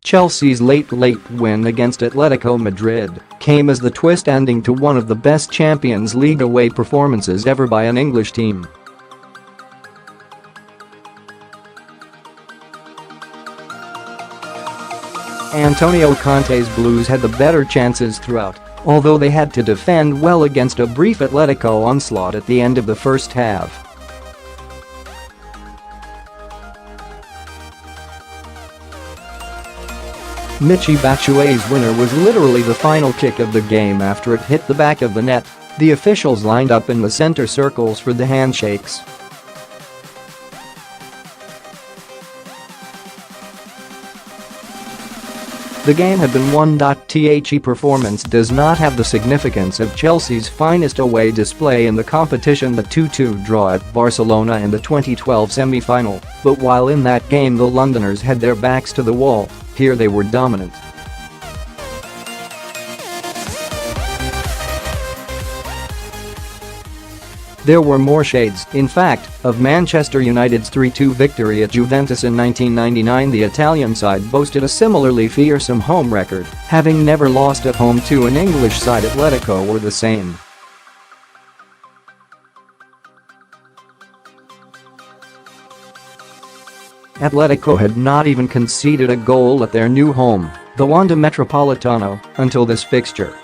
Chelsea's late win against Atletico Madrid came as the twist ending to one of the best Champions League away performances ever by an English team. Antonio Conte's Blues had the better chances throughout, although they had to defend well against a brief Atletico onslaught at the end of the first half. Michy Batshuayi's winner was literally the final kick of the game after it hit the back of the net. The officials lined up in the center circles for the handshakes. The game had been won.The performance does not have the significance of Chelsea's finest away display in the competition, the 2-2 draw at Barcelona in the 2012 semi-final, but while in that game the Londoners had their backs to the wall, here they were dominant. There were more shades, in fact, of Manchester United's 3-2 victory at Juventus in 1999. The Italian side boasted a similarly fearsome home record, having never lost at home to an English side. Atletico were the same. Atletico had not even conceded a goal at their new home, the Wanda Metropolitano, until this fixture.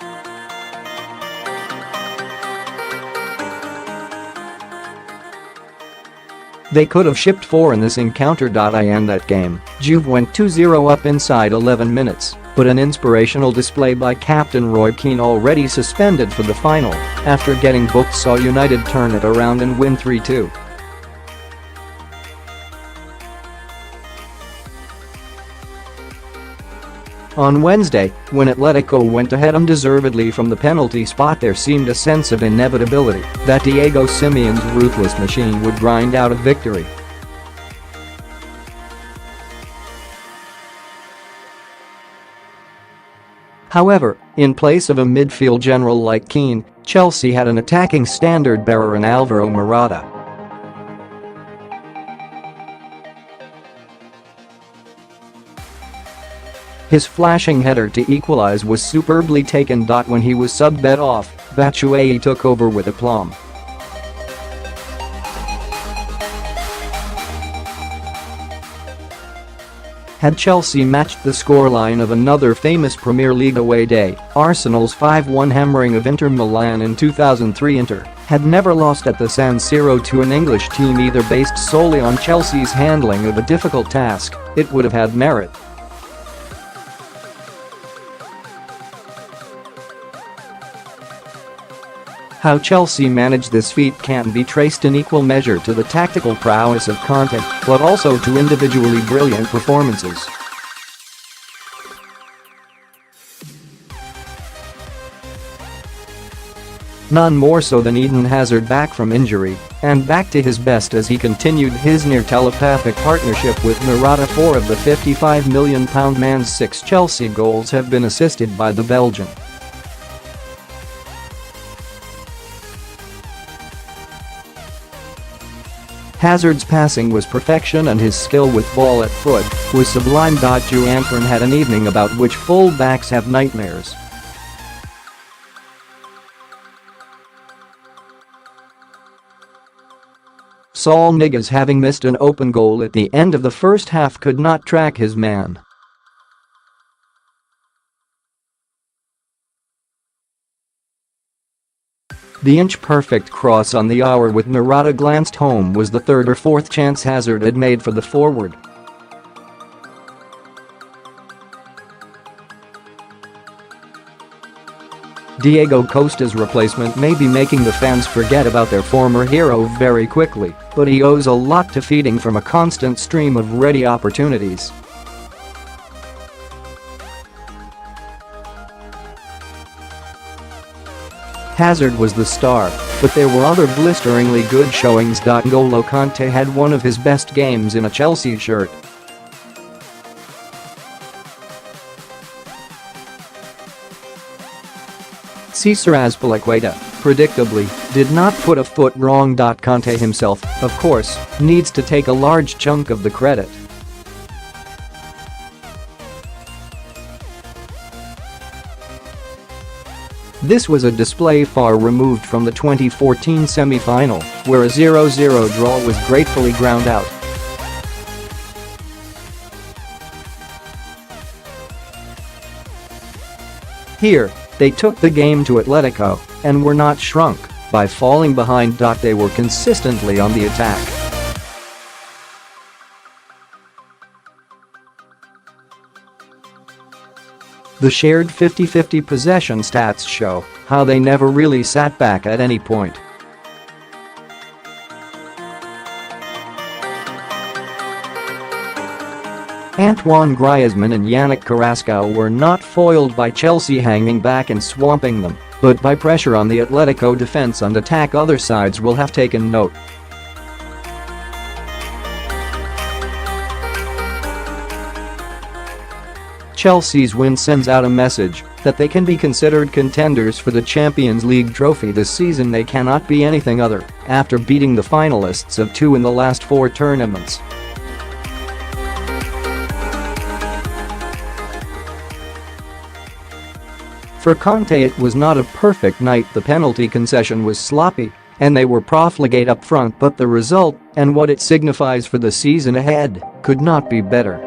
They could have shipped 4 in this encounter. In that game, Juve went 2-0 up inside 11 minutes, but an inspirational display by captain Roy Keane, already suspended for the final after getting booked, saw United turn it around and win 3-2. On Wednesday, when Atletico went ahead undeservedly from the penalty spot, there seemed a sense of inevitability that Diego Simeone's ruthless machine would grind out a victory. However, in place of a midfield general like Keane, Chelsea had an attacking standard-bearer in Alvaro Morata. His flashing header to equalize was superbly taken. When he was subbed off, Batshuayi took over with aplomb. Had Chelsea matched the scoreline of another famous Premier League away day, Arsenal's 5-1 hammering of Inter Milan in 2003, Inter had never lost at the San Siro to an English team either. Based solely on Chelsea's handling of a difficult task, it would have had merit. How Chelsea managed this feat can be traced in equal measure to the tactical prowess of Conte, but also to individually brilliant performances. None more so than Hazard, back from injury and back to his best as he continued his near-telepathic partnership with Morata. 4 of the £55 million man's 6 Chelsea goals have been assisted by the Belgian. Hazard's passing was perfection and his skill with ball at foot was sublime.Juanfran had an evening about which full-backs have nightmares. Saul Niguez, having missed an open goal at the end of the first half, could not track his man. The inch-perfect cross on the hour with Morata glanced home was the 3rd or 4th chance Hazard had made for the forward. Diego Costa's replacement may be making the fans forget about their former hero very quickly, but he owes a lot to feeding from a constant stream of ready opportunities. Hazard was the star, but there were other blisteringly good showings. N'Golo Conte had one of his best games in a Chelsea shirt. Cesar Azpilicueta, predictably, did not put a foot wrong. Conte himself, of course, needs to take a large chunk of the credit. This was a display far removed from the 2014 semi-final, where a 0-0 draw was gratefully ground out. Here, they took the game to Atletico and were not shrunk by falling behind. They were consistently on the attack. The shared 50-50 possession stats show how they never really sat back at any point. Antoine Griezmann and Yannick Carrasco were not foiled by Chelsea hanging back and swamping them, but by pressure on the Atletico defense and attack. Other sides will have taken note. Chelsea's win sends out a message that they can be considered contenders for the Champions League trophy this season. They cannot be anything other after beating the finalists of 2 in the last 4 tournaments. For Conte, it was not a perfect night. The penalty concession was sloppy and they were profligate up front, but the result and what it signifies for the season ahead could not be better.